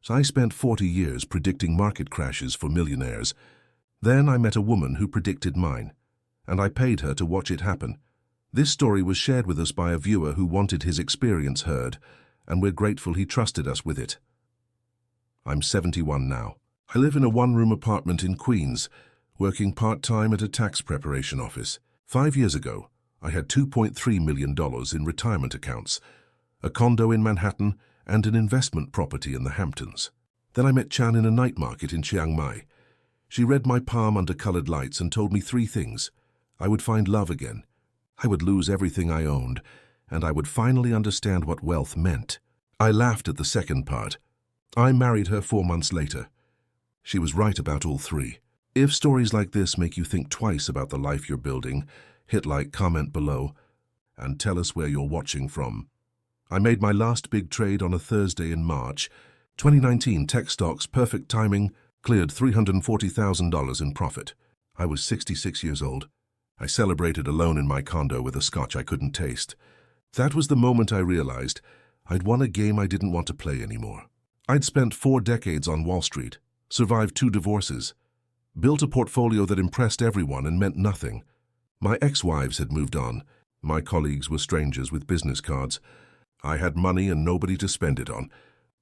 So I spent 40 years predicting market crashes for millionaires. Then I met a woman who predicted mine, and I paid her to watch it happen. This story was shared with us by a viewer who wanted his experience heard, and we're grateful he trusted us with it. I'm 71 now. I live in a one-room apartment in Queens, working part-time at a tax preparation office. 5 years ago, I had $2.3 million in retirement accounts, a condo in Manhattan, and an investment property in the Hamptons. Then I met Chan in a night market in Chiang Mai. She read my palm under colored lights and told me 3 things. I would find love again, I would lose everything I owned, and I would finally understand what wealth meant. I laughed at the second part. I married her 4 months later. She was right about all 3. If stories like this make you think twice about the life you're building, hit like, comment below, and tell us where you're watching from. I made my last big trade on a Thursday in March. 2019 tech stocks, perfect timing, cleared $340,000 in profit. I was 66 years old. I celebrated alone in my condo with a scotch I couldn't taste. That was the moment I realized I'd won a game I didn't want to play anymore. I'd spent 4 decades on Wall Street, survived 2 divorces, built a portfolio that impressed everyone and meant nothing. My ex-wives had moved on. My colleagues were strangers with business cards. I had money and nobody to spend it on.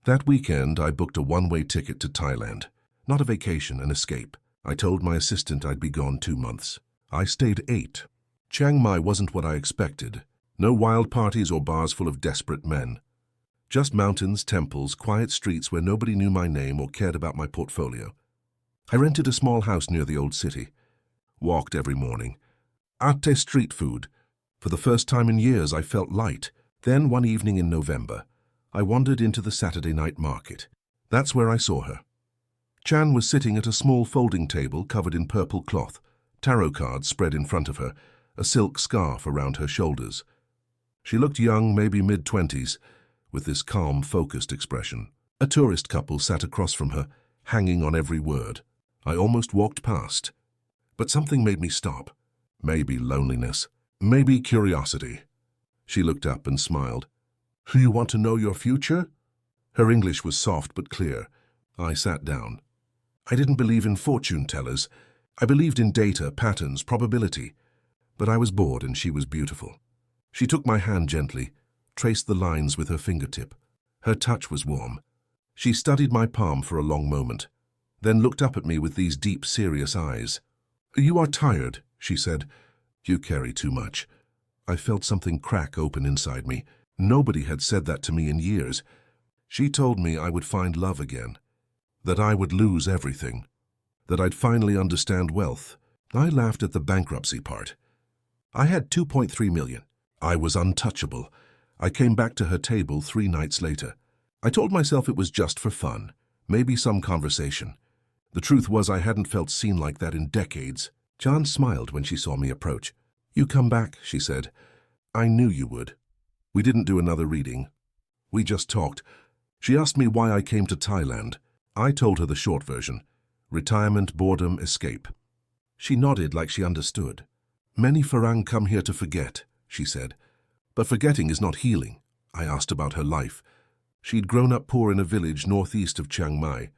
That weekend, I booked a one-way ticket to Thailand. Not a vacation, an escape. I told my assistant I'd be gone 2 months. I stayed 8. Chiang Mai wasn't what I expected. No wild parties or bars full of desperate men. Just mountains, temples, quiet streets where nobody knew my name or cared about my portfolio. I rented a small house near the old city. Walked every morning. Ate street food. For the first time in years, I felt light. Then, one evening in November, I wandered into the Saturday night market. That's where I saw her. Chan was sitting at a small folding table covered in purple cloth, tarot cards spread in front of her, a silk scarf around her shoulders. She looked young, maybe mid-20s, with this calm, focused expression. A tourist couple sat across from her, hanging on every word. I almost walked past, but something made me stop. Maybe loneliness, maybe curiosity. She looked up and smiled. "You want to know your future?" Her English was soft but clear. I sat down. I didn't believe in fortune tellers. I believed in data, patterns, probability. But I was bored and she was beautiful. She took my hand gently, traced the lines with her fingertip. Her touch was warm. She studied my palm for a long moment, then looked up at me with these deep, serious eyes. "You are tired," she said. "You carry too much." I felt something crack open inside me. Nobody had said that to me in years. She told me I would find love again, that I would lose everything, that I'd finally understand wealth. I laughed at the bankruptcy part. I had $2.3 million. I was untouchable. I came back to her table 3 nights later. I told myself it was just for fun, maybe some conversation. The truth was I hadn't felt seen like that in decades. Jan smiled when she saw me approach. "You come back," she said. "I knew you would." We didn't do another reading. We just talked. She asked me why I came to Thailand. I told her the short version. Retirement, boredom, escape. She nodded like she understood. "Many Farang come here to forget," she said. "But forgetting is not healing." I asked about her life. She'd grown up poor in a village northeast of Chiang Mai.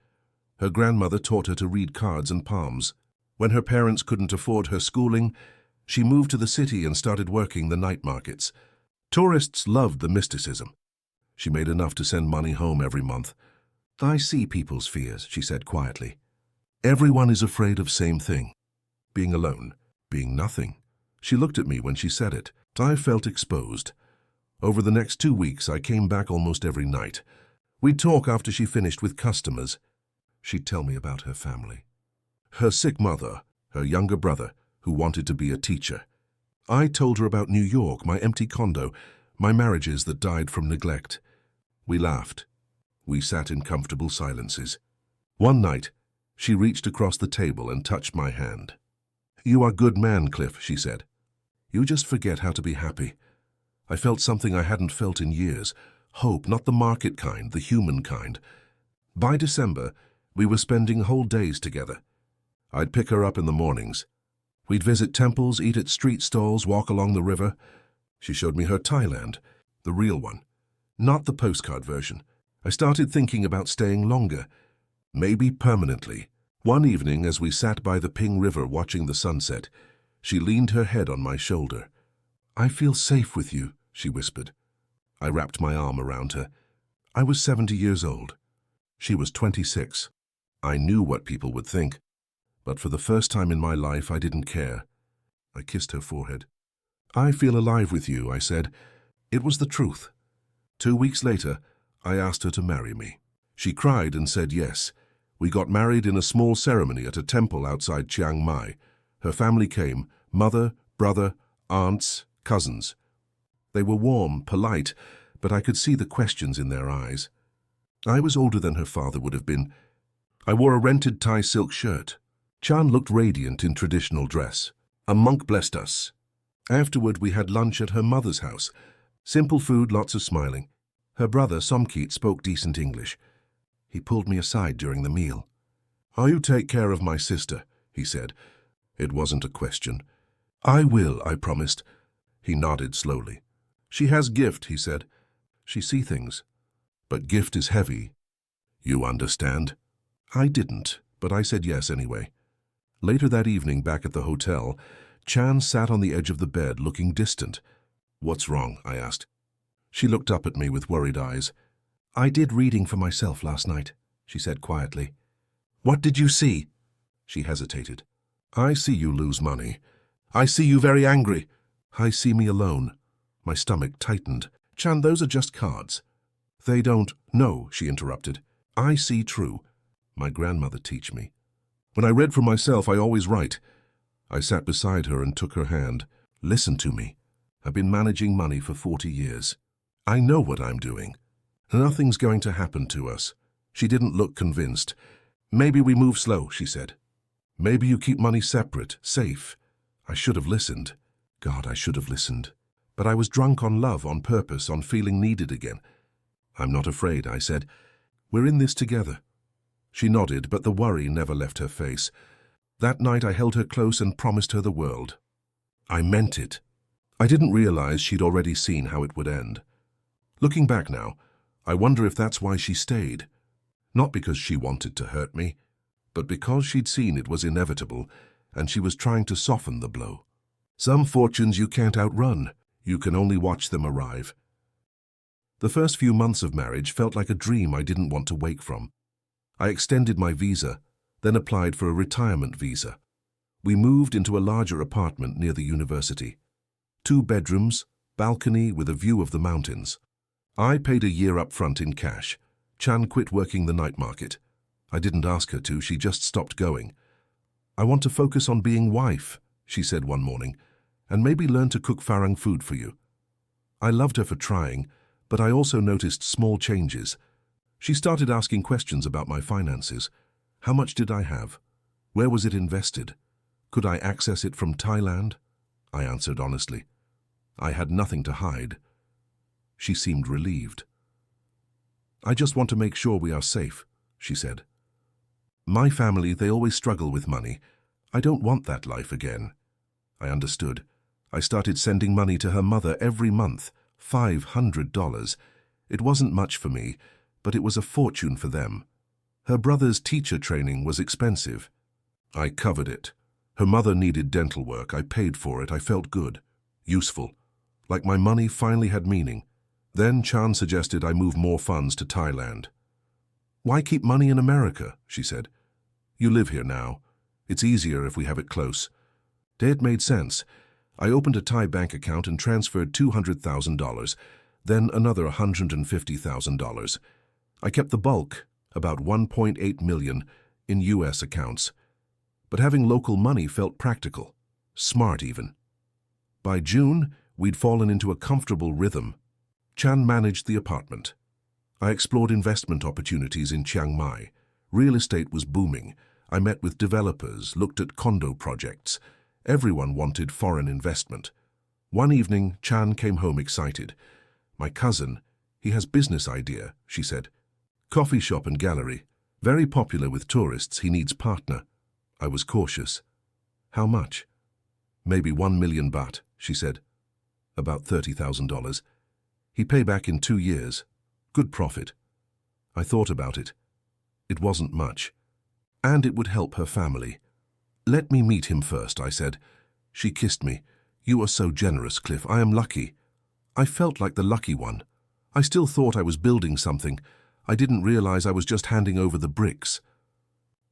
Her grandmother taught her to read cards and palms. When her parents couldn't afford her schooling, she moved to the city and started working the night markets. Tourists loved the mysticism. She made enough to send money home every month. "I see people's fears," she said quietly. "Everyone is afraid of same thing. Being alone, being nothing." She looked at me when she said it. I felt exposed. Over the next 2 weeks, I came back almost every night. We'd talk after she finished with customers. She'd tell me about her family. Her sick mother, her younger brother, who wanted to be a teacher. I told her about New York, my empty condo, my marriages that died from neglect. We laughed. We sat in comfortable silences. One night, she reached across the table and touched my hand. "You are a good man, Cliff," she said. "You just forget how to be happy." I felt something I hadn't felt in years. Hope, not the market kind, the human kind. By December, we were spending whole days together. I'd pick her up in the mornings. We'd visit temples, eat at street stalls, walk along the river. She showed me her Thailand, the real one, not the postcard version. I started thinking about staying longer, maybe permanently. One evening, as we sat by the Ping River watching the sunset, she leaned her head on my shoulder. "I feel safe with you," she whispered. I wrapped my arm around her. I was 70 years old. She was 26. I knew what people would think, but for the first time in my life, I didn't care. I kissed her forehead. "I feel alive with you," I said. It was the truth. 2 weeks later, I asked her to marry me. She cried and said yes. We got married in a small ceremony at a temple outside Chiang Mai. Her family came, mother, brother, aunts, cousins. They were warm, polite, but I could see the questions in their eyes. I was older than her father would have been. I wore a rented Thai silk shirt. Chan looked radiant in traditional dress. A monk blessed us. Afterward, we had lunch at her mother's house. Simple food, lots of smiling. Her brother, Somkit, spoke decent English. He pulled me aside during the meal. "You take care of my sister," he said. It wasn't a question. "I will," I promised. He nodded slowly. "She has gift," he said. "She see things. But gift is heavy. You understand?" I didn't, but I said yes anyway. Later that evening, back at the hotel, Chan sat on the edge of the bed, looking distant. "What's wrong?" I asked. She looked up at me with worried eyes. "I did reading for myself last night," she said quietly. "What did you see?" She hesitated. "I see you lose money. I see you very angry. I see me alone." My stomach tightened. "Chan, those are just cards." "They don't—" "No," she interrupted. "I see true. My grandmother teach me. When I read for myself, I always write." I sat beside her and took her hand. "Listen to me. I've been managing money for 40 years. I know what I'm doing. Nothing's going to happen to us." She didn't look convinced. "Maybe we move slow," she said. "Maybe you keep money separate, safe." I should have listened. God, I should have listened. But I was drunk on love, on purpose, on feeling needed again. "I'm not afraid," I said. "We're in this together." She nodded, but the worry never left her face. That night I held her close and promised her the world. I meant it. I didn't realize she'd already seen how it would end. Looking back now, I wonder if that's why she stayed. Not because she wanted to hurt me, but because she'd seen it was inevitable, and she was trying to soften the blow. Some fortunes you can't outrun. You can only watch them arrive. The first few months of marriage felt like a dream I didn't want to wake from. I extended my visa, then applied for a retirement visa. We moved into a larger apartment near the university. 2 bedrooms, balcony with a view of the mountains. I paid a year up front in cash. Chan quit working the night market. I didn't ask her to, she just stopped going. "I want to focus on being wife," she said one morning, "and maybe learn to cook Farang food for you." I loved her for trying, but I also noticed small changes. She started asking questions about my finances. How much did I have? Where was it invested? Could I access it from Thailand? I answered honestly. I had nothing to hide. She seemed relieved. "I just want to make sure we are safe," she said. "My family, they always struggle with money. I don't want that life again." I understood. I started sending money to her mother every month, $500. It wasn't much for me, but it was a fortune for them. Her brother's teacher training was expensive. I covered it. Her mother needed dental work. I paid for it. I felt good, useful, like my money finally had meaning. Then Chan suggested I move more funds to Thailand. "Why keep money in America?" she said. "You live here now. It's easier if we have it close." It made sense. I opened a Thai bank account and transferred $200,000, then another $150,000. I kept the bulk, about $1.8 million, in U.S. accounts. But having local money felt practical, smart even. By June, we'd fallen into a comfortable rhythm. Chan managed the apartment. I explored investment opportunities in Chiang Mai. Real estate was booming. I met with developers, looked at condo projects. Everyone wanted foreign investment. One evening, Chan came home excited. "My cousin, he has business idea," she said. "Coffee shop and gallery. Very popular with tourists. He needs partner." I was cautious. "How much?" "Maybe 1 million baht," she said. "About $30,000. He pay back in 2 years. Good profit." I thought about it. It wasn't much. And it would help her family. "Let me meet him first," I said. She kissed me. "You are so generous, Cliff. I am lucky." I felt like the lucky one. I still thought I was building something. I didn't realize I was just handing over the bricks.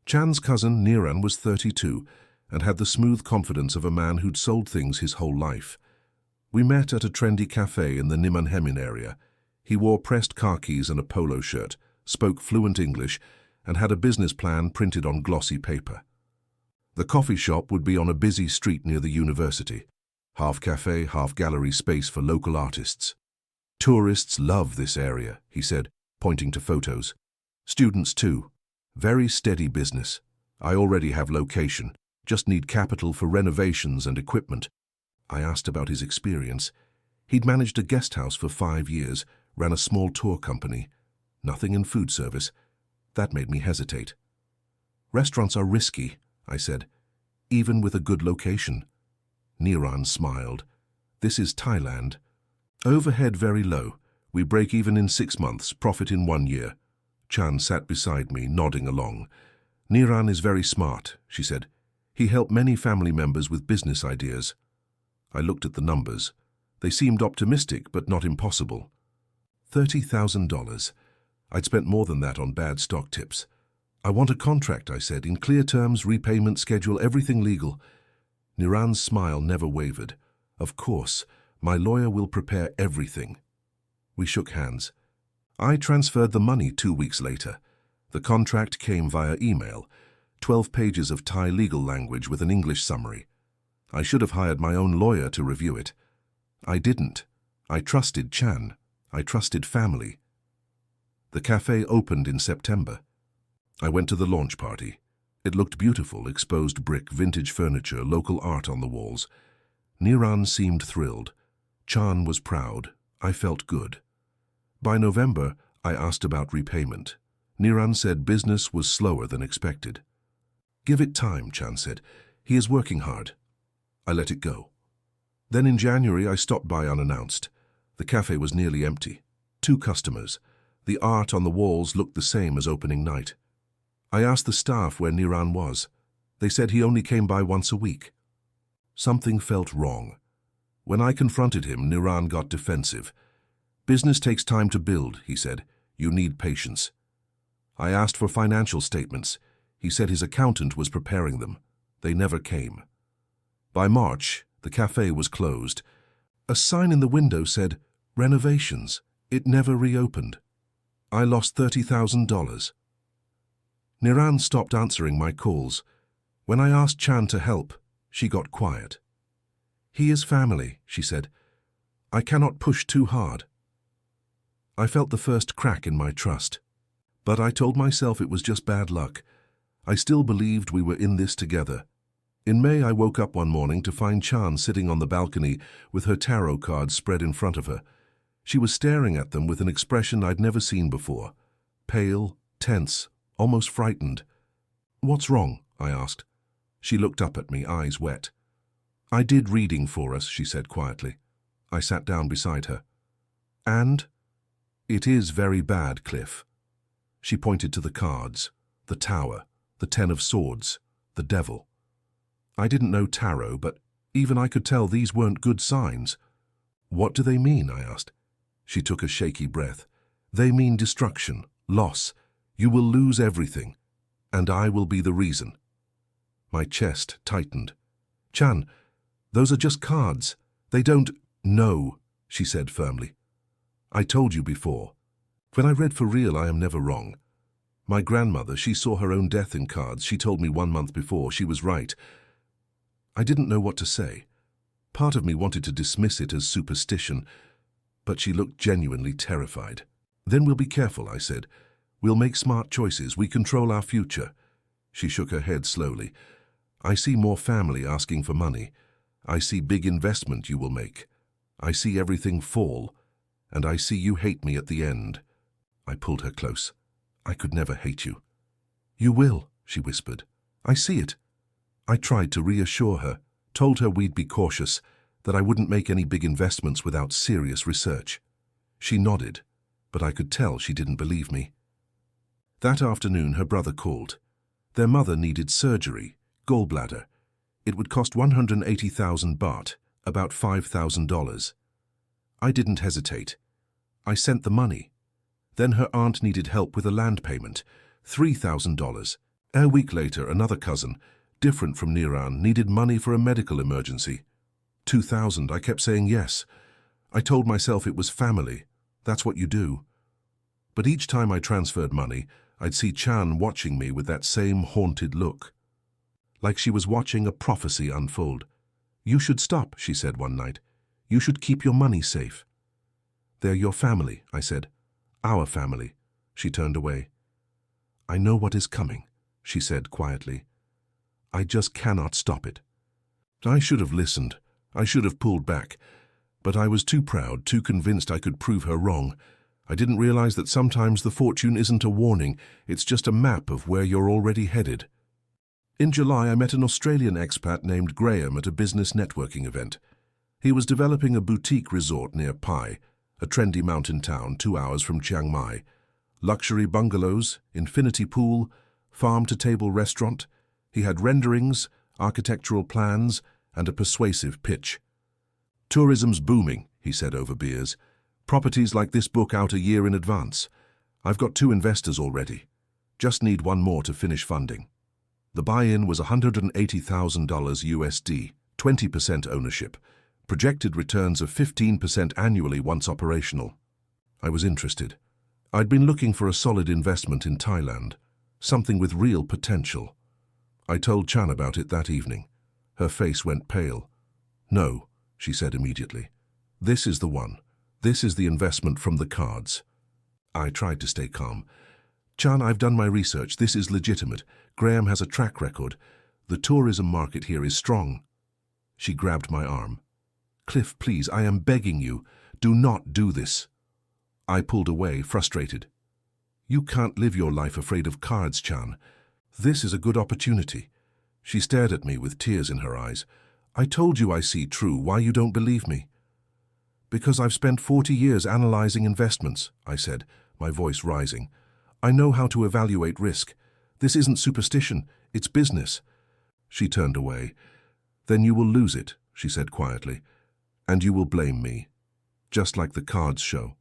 Chan's cousin, Niran, was 32 and had the smooth confidence of a man who'd sold things his whole life. We met at a trendy cafe in the Nimanhemin area. He wore pressed khakis and a polo shirt, spoke fluent English, and had a business plan printed on glossy paper. The coffee shop would be on a busy street near the university. Half cafe, half gallery space for local artists. "Tourists love this area," he said, pointing to photos. "Students too. Very steady business. I already have location. Just need capital for renovations and equipment." I asked about his experience. He'd managed a guest house for 5 years, ran a small tour company. Nothing in food service. That made me hesitate. "Restaurants are risky," I said, "even with a good location." Niran smiled. "This is Thailand. Overhead very low. We break even in 6 months, profit in 1 year." Chan sat beside me, nodding along. "Niran is very smart," she said. "He helped many family members with business ideas." I looked at the numbers. They seemed optimistic, but not impossible. $30,000. I'd spent more than that on bad stock tips. "I want a contract," I said, "in clear terms, repayment schedule, everything legal." Niran's smile never wavered. "Of course, my lawyer will prepare everything." We shook hands. I transferred the money 2 weeks later. The contract came via email, 12 pages of Thai legal language with an English summary. I should have hired my own lawyer to review it. I didn't. I trusted Chan. I trusted family. The cafe opened in September. I went to the launch party. It looked beautiful, exposed brick, vintage furniture, local art on the walls. Niran seemed thrilled. Chan was proud. I felt good. By November, I asked about repayment. Niran said business was slower than expected. "Give it time," Chan said. "He is working hard." I let it go. Then in January, I stopped by unannounced. The cafe was nearly empty. 2 customers. The art on the walls looked the same as opening night. I asked the staff where Niran was. They said he only came by once a week. Something felt wrong. When I confronted him, Niran got defensive. "Business takes time to build," he said. "You need patience." I asked for financial statements. He said his accountant was preparing them. They never came. By March, the cafe was closed. A sign in the window said, "Renovations." It never reopened. I lost $30,000. Niran stopped answering my calls. When I asked Chan to help, she got quiet. "He is family," she said. "I cannot push too hard." I felt the first crack in my trust. But I told myself it was just bad luck. I still believed we were in this together. In May, I woke up one morning to find Chan sitting on the balcony with her tarot cards spread in front of her. She was staring at them with an expression I'd never seen before. Pale, tense, almost frightened. "What's wrong?" I asked. She looked up at me, eyes wet. "I did reading for us," she said quietly. I sat down beside her. "And?" "It is very bad, Cliff." She pointed to the cards, the tower, the 10 of swords, the devil. I didn't know tarot, but even I could tell these weren't good signs. "What do they mean?" I asked. She took a shaky breath. "They mean destruction, loss. You will lose everything, and I will be the reason." My chest tightened. "Chan, those are just cards. They don't—" "No," she said firmly. "I told you before. When I read for real, I am never wrong. My grandmother, she saw her own death in cards. She told me 1 month before. She was right." I didn't know what to say. Part of me wanted to dismiss it as superstition, but she looked genuinely terrified. "Then we'll be careful," I said. "We'll make smart choices. We control our future." She shook her head slowly. "I see more family asking for money. I see big investment you will make. I see everything fall, and I see you hate me at the end." I pulled her close. "I could never hate you." "You will," she whispered. "I see it." I tried to reassure her, told her we'd be cautious, that I wouldn't make any big investments without serious research. She nodded, but I could tell she didn't believe me. That afternoon, her brother called. Their mother needed surgery, gallbladder. It would cost 180,000 baht, about $5,000. I didn't hesitate. I sent the money. Then her aunt needed help with a land payment, $3,000. A week later, another cousin, different from Niran, needed money for a medical emergency. 2,000. I kept saying yes. I told myself it was family. That's what you do. But each time I transferred money, I'd see Chan watching me with that same haunted look. Like she was watching a prophecy unfold. "You should stop," she said one night. "You should keep your money safe." "They're your family," I said. "Our family." She turned away. "I know what is coming," she said quietly. "I just cannot stop it." I should have listened. I should have pulled back. But I was too proud, too convinced I could prove her wrong. I didn't realize that sometimes the fortune isn't a warning, it's just a map of where you're already headed. In July, I met an Australian expat named Graham at a business networking event. He was developing a boutique resort near Pai, a trendy mountain town 2 hours from Chiang Mai. Luxury bungalows, infinity pool, farm-to-table restaurant. He had renderings, architectural plans, and a persuasive pitch. "Tourism's booming," he said over beers. "Properties like this book out a year in advance. I've got 2 investors already. Just need 1 more to finish funding." The buy-in was $180,000 USD, 20% ownership, projected returns of 15% annually once operational. I was interested. I'd been looking for a solid investment in Thailand, something with real potential. I told Chan about it that evening. Her face went pale. "No," she said immediately. "This is the one. This is the investment from the cards." I tried to stay calm. "Chan, I've done my research. This is legitimate. Graham has a track record. The tourism market here is strong." She grabbed my arm. "Cliff, please, I am begging you. Do not do this." I pulled away, frustrated. "You can't live your life afraid of cards, Chan. This is a good opportunity." She stared at me with tears in her eyes. "I told you I see true. Why you don't believe me?" "Because I've spent 40 years analyzing investments," I said, my voice rising. "I know how to evaluate risk. This isn't superstition, it's business." She turned away. "Then you will lose it," she said quietly, "and you will blame me, just like the cards show."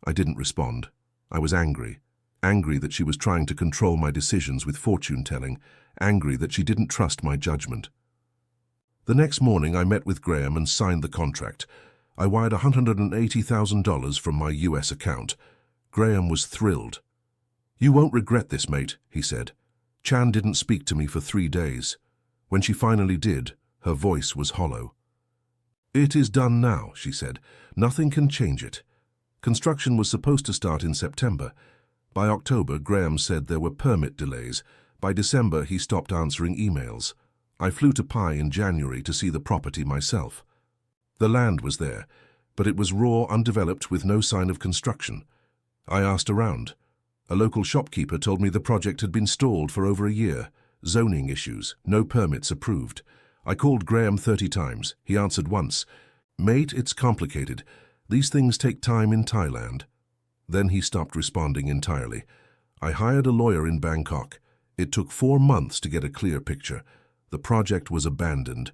I didn't respond. I was angry. Angry that she was trying to control my decisions with fortune-telling. Angry that she didn't trust my judgment. The next morning, I met with Graham and signed the contract. I wired $180,000 from my US account. Graham was thrilled. "You won't regret this, mate," he said. Chan didn't speak to me for 3 days. When she finally did, her voice was hollow. "It is done now," she said. "Nothing can change it." Construction was supposed to start in September. By October, Graham said there were permit delays. By December, he stopped answering emails. I flew to Pai in January to see the property myself. The land was there, but it was raw, undeveloped, with no sign of construction. I asked around. A local shopkeeper told me the project had been stalled for over a year. Zoning issues, no permits approved. I called Graham 30 times. He answered once. "Mate, it's complicated. These things take time in Thailand." Then he stopped responding entirely. I hired a lawyer in Bangkok. It took 4 months to get a clear picture. The project was abandoned.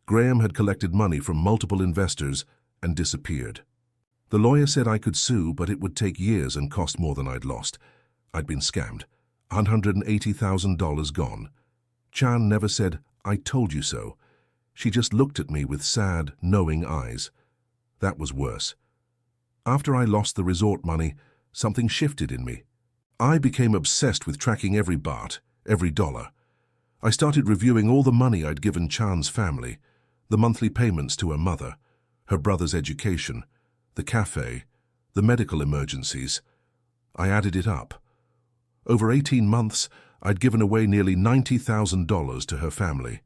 Graham had collected money from multiple investors and disappeared. The lawyer said I could sue, but it would take years and cost more than I'd lost. I'd been scammed. $180,000 gone. Chan never said, "I told you so." She just looked at me with sad, knowing eyes. That was worse. After I lost the resort money, something shifted in me. I became obsessed with tracking every baht, every dollar. I started reviewing all the money I'd given Chan's family, the monthly payments to her mother, her brother's education, the cafe, the medical emergencies. I added it up. Over 18 months, I'd given away nearly $90,000 to her family,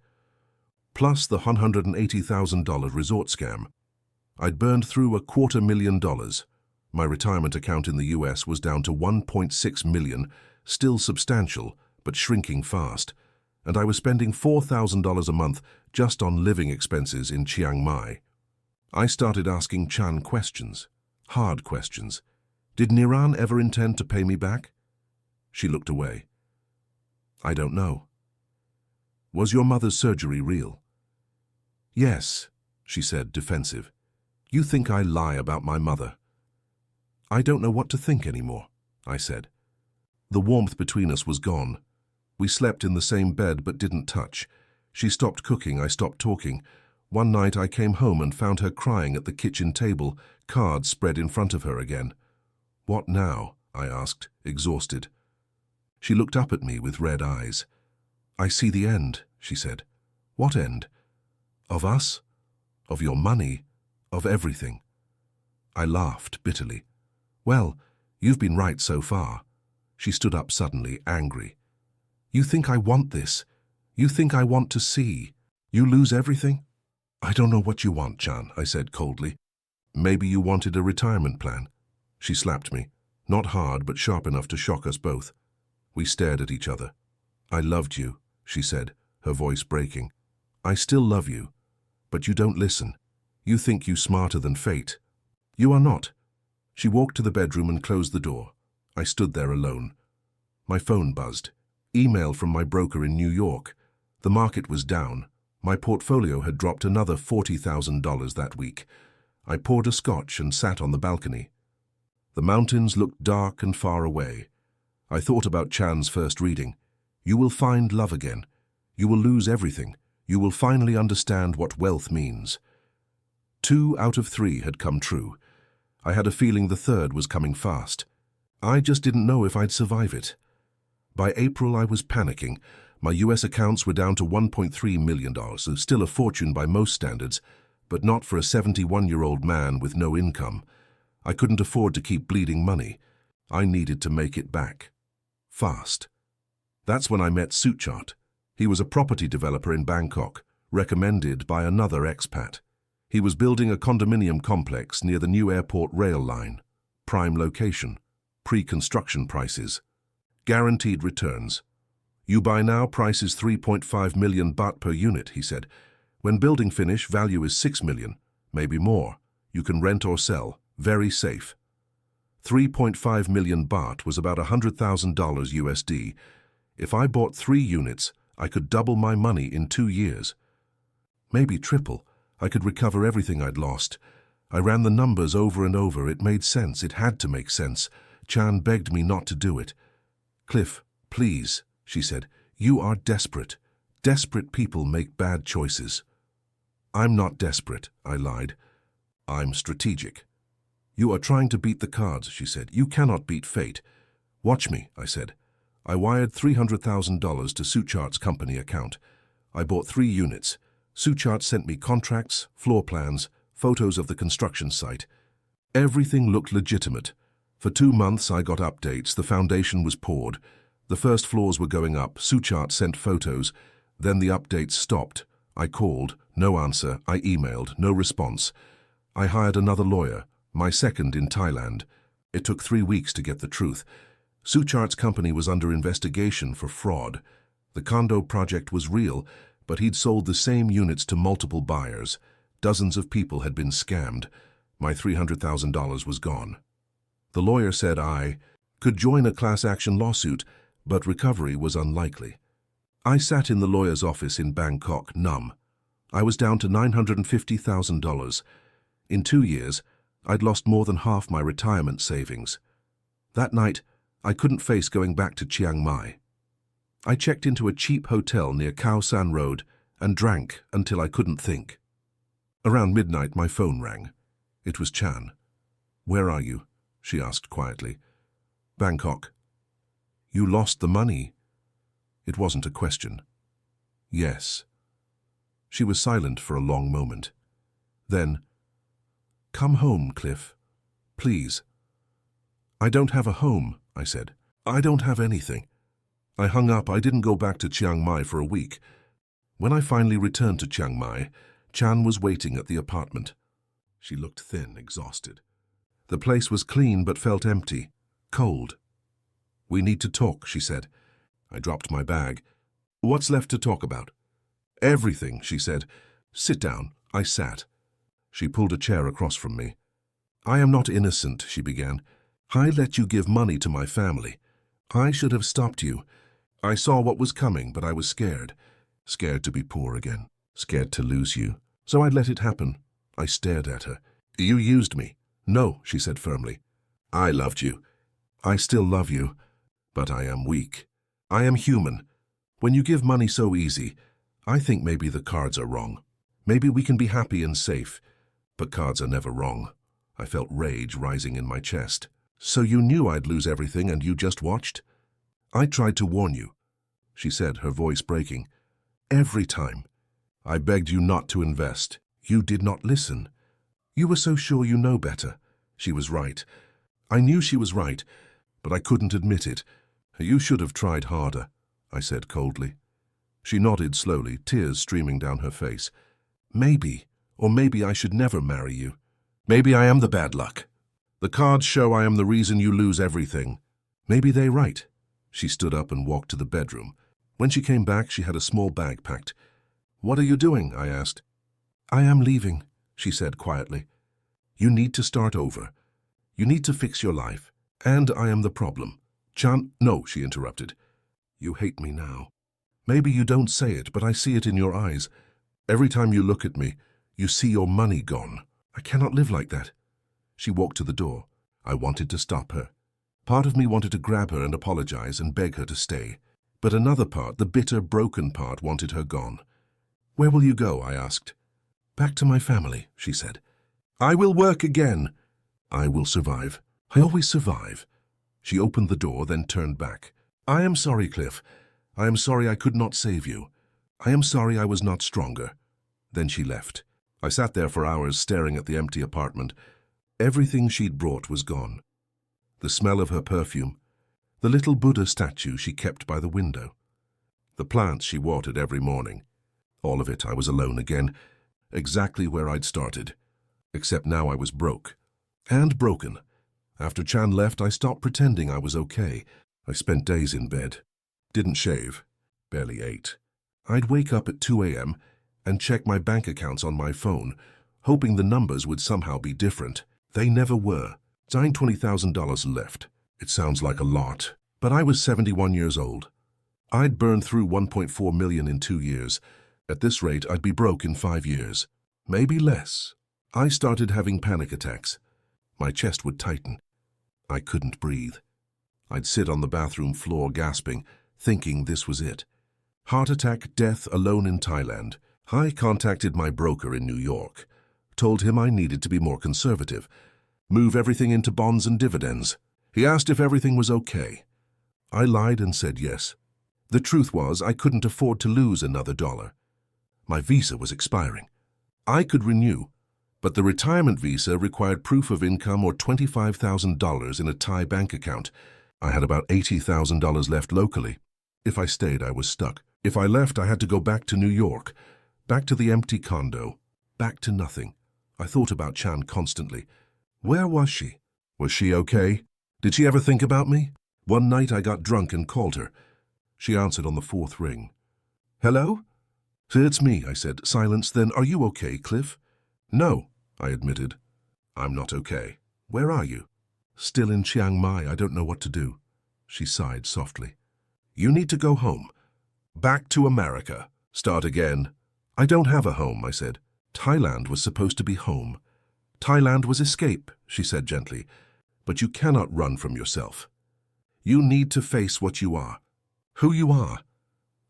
plus the $180,000 resort scam. I'd burned through $250,000. My retirement account in the US was down to $1.6 million, still substantial, but shrinking fast. And I was spending $4,000 a month just on living expenses in Chiang Mai. I started asking Chan questions, hard questions. Did Niran ever intend to pay me back? She looked away. I don't know. Was your mother's surgery real? Yes, she said, defensive. You think I lie about my mother? I don't know what to think anymore, I said. The warmth between us was gone. We slept in the same bed but didn't touch. She stopped cooking, I stopped talking. One night I came home and found her crying at the kitchen table, cards spread in front of her again. What now? I asked, exhausted. She looked up at me with red eyes. I see the end, she said. What end? Of us? Of your money? Of everything? I laughed bitterly. Well, you've been right so far. She stood up suddenly, angry. You think I want this? You think I want to see? You lose everything? I don't know what you want, Chan, I said coldly. Maybe you wanted a retirement plan. She slapped me, not hard but sharp enough to shock us both. We stared at each other. I loved you, she said, her voice breaking. I still love you, but you don't listen. You think you're smarter than fate. You are not. She walked to the bedroom and closed the door. I stood there alone. My phone buzzed. Email from my broker in New York. The market was down. My portfolio had dropped another $40,000 that week. I poured a scotch and sat on the balcony. The mountains looked dark and far away. I thought about Chan's first reading. You will find love again. You will lose everything. You will finally understand what wealth means. 2 out of 3 had come true. I had a feeling the third was coming fast. I just didn't know if I'd survive it. By April, I was panicking. My US accounts were down to $1.3 million, so still a fortune by most standards, but not for a 71-year-old man with no income. I couldn't afford to keep bleeding money. I needed to make it back. Fast. That's when I met Suchart. He was a property developer in Bangkok, recommended by another expat. He was building a condominium complex near the new airport rail line. Prime location. Pre-construction prices. Guaranteed returns. You buy now, price is 3.5 million baht per unit, he said. When building finish, value is 6 million, maybe more. You can rent or sell. Very safe. 3.5 million baht was about $100,000 USD. If I bought 3 units, I could double my money in 2 years. Maybe triple. I could recover everything I'd lost. I ran the numbers over and over. It made sense. It had to make sense. Chan begged me not to do it. Cliff, please, she said. You are desperate. Desperate people make bad choices. I'm not desperate, I lied. I'm strategic. You are trying to beat the cards, she said. You cannot beat fate. Watch me, I said. I wired $300,000 to Suchart's company account. I bought 3 units. Suchart sent me contracts, floor plans, photos of the construction site. Everything looked legitimate. For 2 months I got updates. The foundation was poured. The first floors were going up. Suchart sent photos. Then the updates stopped. I called. No answer. I emailed. No response. I hired another lawyer, my second in Thailand. It took 3 weeks to get the truth. Suchart's company was under investigation for fraud. The condo project was real, but he'd sold the same units to multiple buyers. Dozens of people had been scammed. My $300,000 was gone. The lawyer said I could join a class action lawsuit, but recovery was unlikely. I sat in the lawyer's office in Bangkok, numb. I was down to $950,000. In 2 years, I'd lost more than half my retirement savings. That night, I couldn't face going back to Chiang Mai. I checked into a cheap hotel near Khao San Road and drank until I couldn't think. Around midnight, my phone rang. It was Chan. Where are you? She asked quietly. Bangkok. You lost the money. It wasn't a question. Yes. She was silent for a long moment. Then, come home, Cliff. Please. I don't have a home, I said. I don't have anything. I hung up. I didn't go back to Chiang Mai for a week. When I finally returned to Chiang Mai, Chan was waiting at the apartment. She looked thin, exhausted. The place was clean but felt empty, cold. We need to talk, she said. I dropped my bag. What's left to talk about? Everything, she said. Sit down. I sat. She pulled a chair across from me. I am not innocent, she began. I let you give money to my family. I should have stopped you. I saw what was coming, but I was scared. Scared to be poor again. Scared to lose you. So I let it happen. I stared at her. You used me. No, she said firmly. I loved you. I still love you. But I am weak. I am human. When you give money so easy, I think maybe the cards are wrong. Maybe we can be happy and safe. But cards are never wrong. I felt rage rising in my chest. So you knew I'd lose everything and you just watched? I tried to warn you, she said, her voice breaking. Every time. I begged you not to invest. You did not listen. You were so sure you know better. She was right. I knew she was right, but I couldn't admit it. You should have tried harder, I said coldly. She nodded slowly, tears streaming down her face. Maybe, or maybe I should never marry you. Maybe I am the bad luck. The cards show I am the reason you lose everything. Maybe they're right. She stood up and walked to the bedroom. When she came back, she had a small bag packed. What are you doing? I asked. I am leaving, she said quietly. You need to start over. You need to fix your life. And I am the problem. No, she interrupted. You hate me now. Maybe you don't say it, but I see it in your eyes. Every time you look at me, you see your money gone. I cannot live like that. She walked to the door. I wanted to stop her. Part of me wanted to grab her and apologize and beg her to stay. But another part, the bitter, broken part, wanted her gone. Where will you go? I asked. Back to my family, she said. I will work again. I will survive. I always survive. She opened the door, then turned back. I am sorry, Cliff. I am sorry I could not save you. I am sorry I was not stronger. Then she left. I sat there for hours staring at the empty apartment. Everything she'd brought was gone. The smell of her perfume, the little Buddha statue she kept by the window, the plants she watered every morning. All of it. I was alone again, exactly where I'd started. Except now I was broke. And broken. After Chan left, I stopped pretending I was okay. I spent days in bed. Didn't shave. Barely ate. I'd wake up at 2 a.m. and check my bank accounts on my phone, hoping the numbers would somehow be different. They never were. Signed $20,000 left. It sounds like a lot, but I was 71 years old. I'd burned through $1.4 million in 2 years. At this rate, I'd be broke in 5 years. Maybe less. I started having panic attacks. My chest would tighten. I couldn't breathe. I'd sit on the bathroom floor gasping, thinking this was it. Heart attack, death, alone in Thailand. I contacted my broker in New York. Told him I needed to be more conservative. Move everything into bonds and dividends. He asked if everything was okay. I lied and said yes. The truth was I couldn't afford to lose another dollar. My visa was expiring. I could renew, but the retirement visa required proof of income or $25,000 in a Thai bank account. I had about $80,000 left locally. If I stayed, I was stuck. If I left, I had to go back to New York, back to the empty condo, back to nothing. I thought about Chan constantly. Where was she? Was she okay? Did she ever think about me? One night I got drunk and called her. She answered on the 4th ring. Hello? It's me, I said. Silence. Then, are you okay, Cliff? No, I admitted. I'm not okay. Where are you? Still in Chiang Mai. I don't know what to do. She sighed softly. You need to go home. Back to America. Start again. I don't have a home, I said. Thailand was supposed to be home. Thailand was escape, she said gently. But you cannot run from yourself. You need to face what you are. Who you are.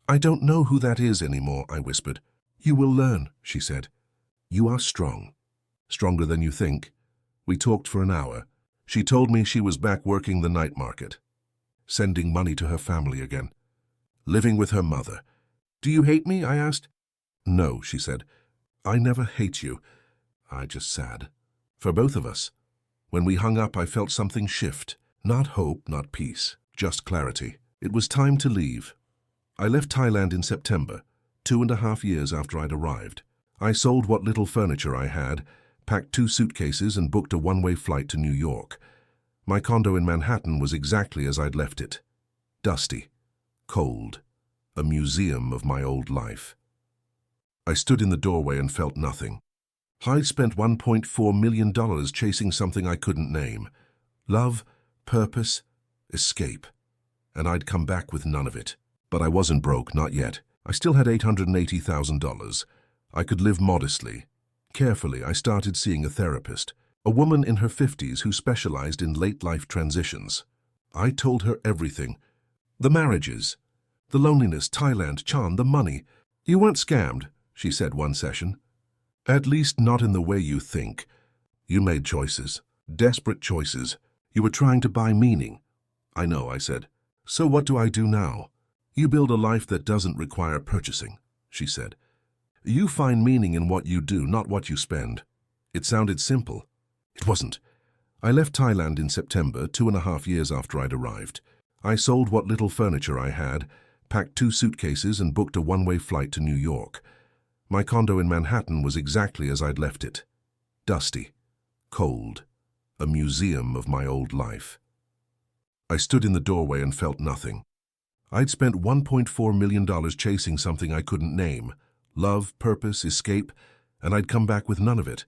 I don't know who that is anymore, I whispered. You will learn, she said. You are strong. Stronger than you think. We talked for an hour. She told me she was back working the night market. Sending money to her family again. Living with her mother. Do you hate me? I asked. No, she said. I never hate you. I just sad. For both of us. When we hung up, I felt something shift. Not hope, not peace. Just clarity. It was time to leave. I left Thailand in September, 2.5 years after I'd arrived. I sold what little furniture I had, packed 2 suitcases and booked a one-way flight to New York. My condo in Manhattan was exactly as I'd left it. Dusty. Cold. A museum of my old life. I stood in the doorway and felt nothing. I'd spent $1.4 million chasing something I couldn't name. Love, purpose, escape. and I'd come back with none of it. But I wasn't broke, not yet. I still had $880,000. I could live modestly. Carefully, I started seeing a therapist, a woman in her 50s who specialized in late-life transitions. I told her everything. The marriages, the loneliness, Thailand, Chan, the money. You weren't scammed, she said one session. At least not in the way you think. You made choices, desperate choices. You were trying to buy meaning. I know, I said. So what do I do now? You build a life that doesn't require purchasing, she said. You find meaning in what you do, not what you spend. It sounded simple. It wasn't. I left Thailand in September, 2.5 years after I'd arrived. I sold what little furniture I had, packed 2 suitcases and booked a one-way flight to New York. My condo in Manhattan was exactly as I'd left it. Dusty, cold, a museum of my old life. I stood in the doorway and felt nothing. I'd spent $1.4 million chasing something I couldn't name. Love, purpose, escape, and I'd come back with none of it.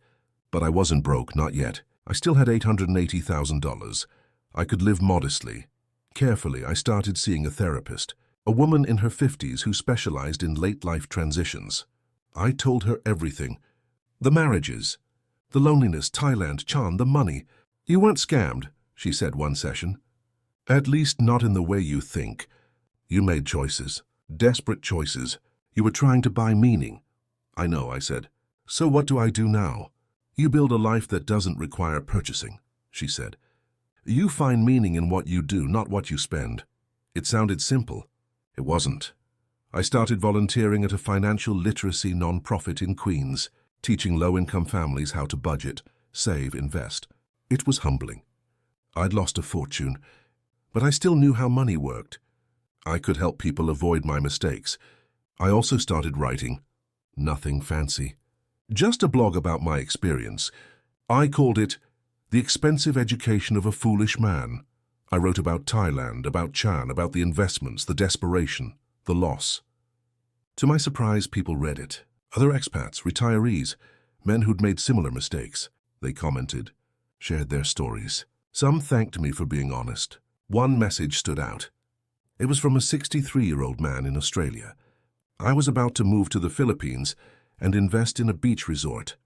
But I wasn't broke, not yet. I still had $880,000. I could live modestly. Carefully, I started seeing a therapist, a woman in her 50s who specialized in late-life transitions. I told her everything. The marriages, the loneliness, Thailand, Chan, the money. You weren't scammed, she said one session. At least not in the way you think. You made choices, desperate choices. You were trying to buy meaning. I know, I said. So what do I do now? You build a life that doesn't require purchasing, she said. You find meaning in what you do, not what you spend. It sounded simple. It wasn't. I started volunteering at a financial literacy non-profit in Queens, teaching low-income families how to budget, save, invest. It was humbling. I'd lost a fortune, but I still knew how money worked. I could help people avoid my mistakes. I also started writing. Nothing fancy. Just a blog about my experience. I called it The Expensive Education of a Foolish Man. I wrote about Thailand, about Chan, about the investments, the desperation, the loss. To my surprise, people read it. Other expats, retirees, men who'd made similar mistakes. They commented, shared their stories. Some thanked me for being honest. One message stood out. It was from a 63-year-old man in Australia. I was about to move to the Philippines and invest in a beach resort.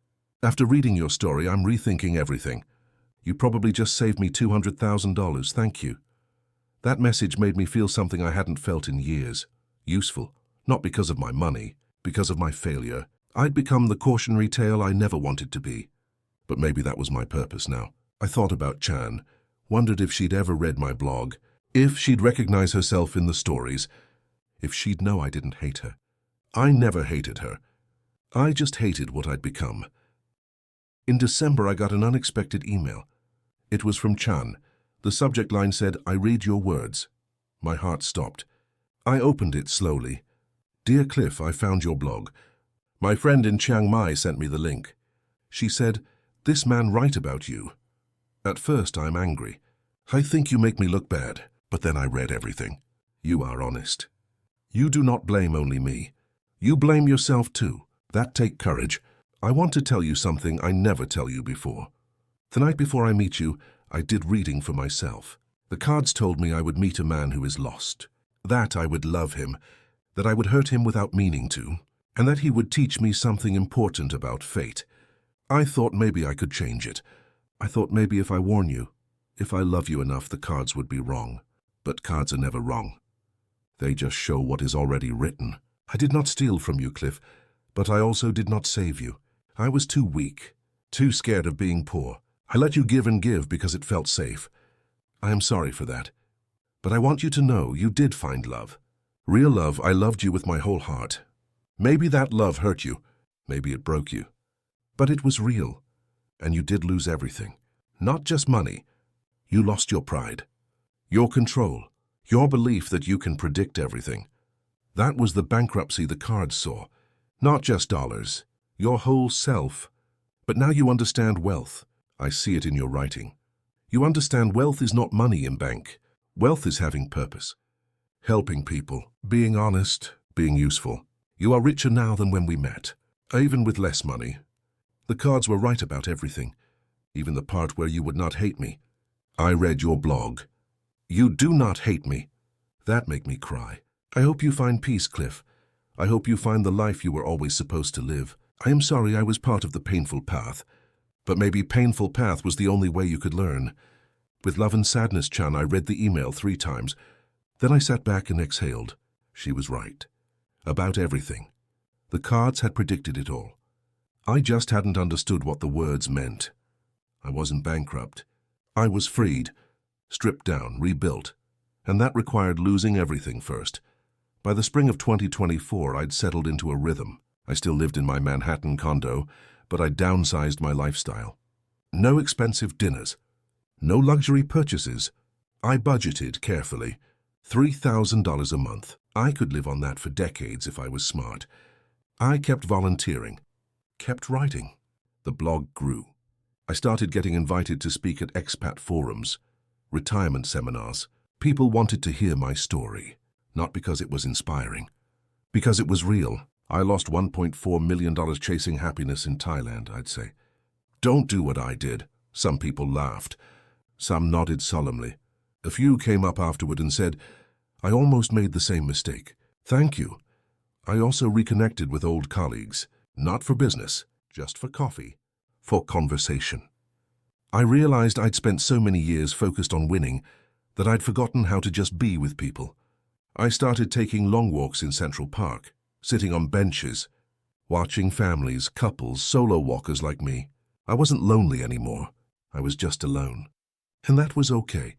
After reading your story, I'm rethinking everything. You probably just saved me $200,000, thank you. That message made me feel something I hadn't felt in years. Useful, not because of my money, because of my failure. I'd become the cautionary tale I never wanted to be. But maybe that was my purpose now. I thought about Chan, wondered if she'd ever read my blog, if she'd recognize herself in the stories, if she'd know I didn't hate her. I never hated her. I just hated what I'd become. In December, I got an unexpected email. It was from Chan. The subject line said, "I read your words." My heart stopped. I opened it slowly. "Dear Cliff, I found your blog. My friend in Chiang Mai sent me the link. She said, 'This man write about you.' At first, I'm angry. I think you make me look bad, but then I read everything. You are honest. You do not blame only me. You blame yourself too. That take courage. I want to tell you something I never tell you before. The night before I meet you, I did reading for myself. The cards told me I would meet a man who is lost, that I would love him, that I would hurt him without meaning to, and that he would teach me something important about fate. I thought maybe I could change it. I thought maybe if I warn you, if I love you enough, the cards would be wrong. But cards are never wrong. They just show what is already written. I did not steal from you, Cliff, but I also did not save you. I was too weak, too scared of being poor. I let you give and give because it felt safe. I am sorry for that. But I want you to know you did find love. Real love. I loved you with my whole heart. Maybe that love hurt you. Maybe it broke you. But it was real. And you did lose everything. Not just money. You lost your pride, your control, your belief that you can predict everything. That was the bankruptcy the cards saw. Not just dollars, your whole self. But now you understand wealth. I see it in your writing. You understand wealth is not money in bank. Wealth is having purpose, helping people, being honest, being useful. You are richer now than when we met, even with less money. The cards were right about everything, even the part where you would not hate me. I read your blog. You do not hate me. That make me cry. I hope you find peace, Cliff. I hope you find the life you were always supposed to live. I am sorry I was part of the painful path. But maybe painful path was the only way you could learn. With love and sadness, Chan, I read the email 3 times. Then I sat back and exhaled. She was right. About everything. The cards had predicted it all. I just hadn't understood what the words meant. I wasn't bankrupt. I was freed, stripped down, rebuilt. And that required losing everything first. By the spring of 2024, I'd settled into a rhythm. I still lived in my Manhattan condo, but I'd downsized my lifestyle. No expensive dinners. No luxury purchases. I budgeted carefully. $3,000 a month. I could live on that for decades if I was smart. I kept volunteering. Kept writing. The blog grew. I started getting invited to speak at expat forums, retirement seminars. People wanted to hear my story, not because it was inspiring, because it was real. I lost $1.4 million chasing happiness in Thailand, I'd say. Don't do what I did. Some people laughed. Some nodded solemnly. A few came up afterward and said, I almost made the same mistake. Thank you. I also reconnected with old colleagues, not for business, just for coffee, for conversation. I realized I'd spent so many years focused on winning that I'd forgotten how to just be with people. I started taking long walks in Central Park, sitting on benches, watching families, couples, solo walkers like me. I wasn't lonely anymore. I was just alone. And that was okay.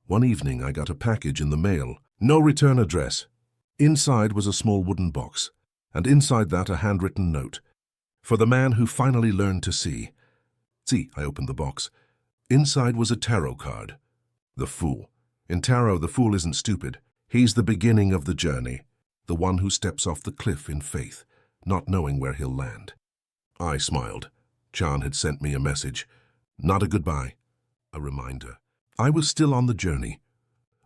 One evening I got a package in the mail. No return address. Inside was a small wooden box, and inside that a handwritten note. For the man who finally learned to see. See, I opened the box. Inside was a tarot card. The Fool. In tarot, the fool isn't stupid. He's the beginning of the journey. The one who steps off the cliff in faith, not knowing where he'll land. I smiled. Chan had sent me a message. Not a goodbye. A reminder. I was still on the journey.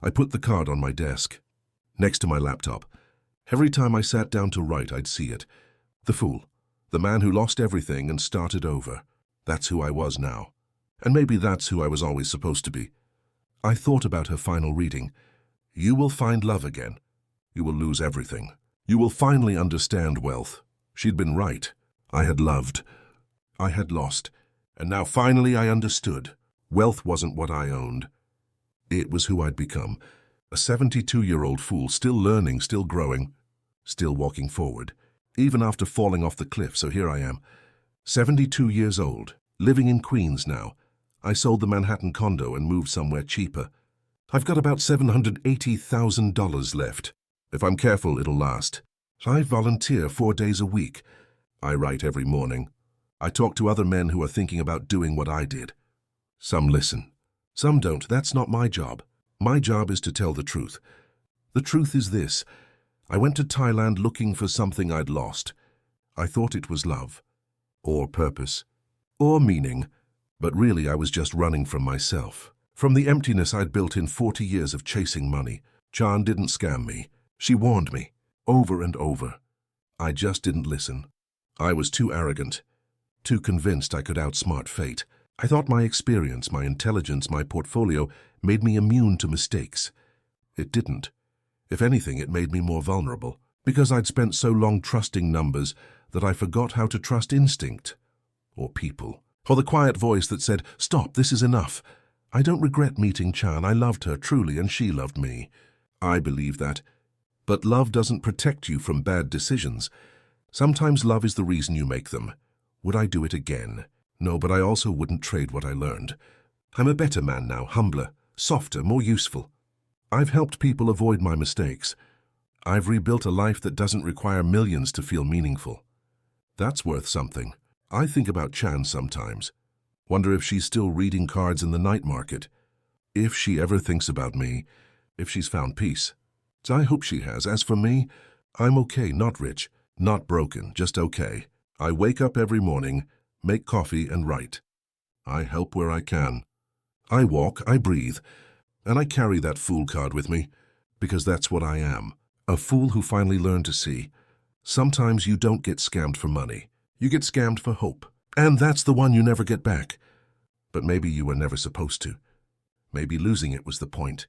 I put the card on my desk, next to my laptop. Every time I sat down to write, I'd see it. The fool. The man who lost everything and started over. That's who I was now. And maybe that's who I was always supposed to be. I thought about her final reading. You will find love again. You will lose everything. You will finally understand wealth. She'd been right. I had loved. I had lost. And now finally I understood. Wealth wasn't what I owned. It was who I'd become. A 72-year-old fool, still learning, still growing, still walking forward. Even after falling off the cliff, so here I am. 72 years old, living in Queens now. I sold the Manhattan condo and moved somewhere cheaper. I've got about $780,000 left. If I'm careful, it'll last. I volunteer 4 days a week. I write every morning. I talk to other men who are thinking about doing what I did. Some listen. Some don't. That's not my job. My job is to tell the truth. The truth is this. I went to Thailand looking for something I'd lost. I thought it was love, or purpose, or meaning, but really I was just running from myself, from the emptiness I'd built in 40 years of chasing money. Chan didn't scam me. She warned me, over and over. I just didn't listen. I was too arrogant, too convinced I could outsmart fate. I thought my experience, my intelligence, my portfolio made me immune to mistakes. It didn't. If anything, it made me more vulnerable, because I'd spent so long trusting numbers that I forgot how to trust instinct, or people, or the quiet voice that said, "Stop, this is enough." I don't regret meeting Chan. I loved her truly, and she loved me. I believe that. But love doesn't protect you from bad decisions. Sometimes love is the reason you make them. Would I do it again? No, but I also wouldn't trade what I learned. I'm a better man now, humbler, softer, more useful. I've helped people avoid my mistakes. I've rebuilt a life that doesn't require millions to feel meaningful. That's worth something. I think about Chan sometimes. Wonder if she's still reading cards in the night market. If she ever thinks about me. If she's found peace. I hope she has. As for me, I'm okay, not rich, not broken, just okay. I wake up every morning, make coffee and write. I help where I can. I walk, I breathe, and I carry that fool card with me, because that's what I am. A fool who finally learned to see. Sometimes you don't get scammed for money. You get scammed for hope. And that's the one you never get back. But maybe you were never supposed to. Maybe losing it was the point.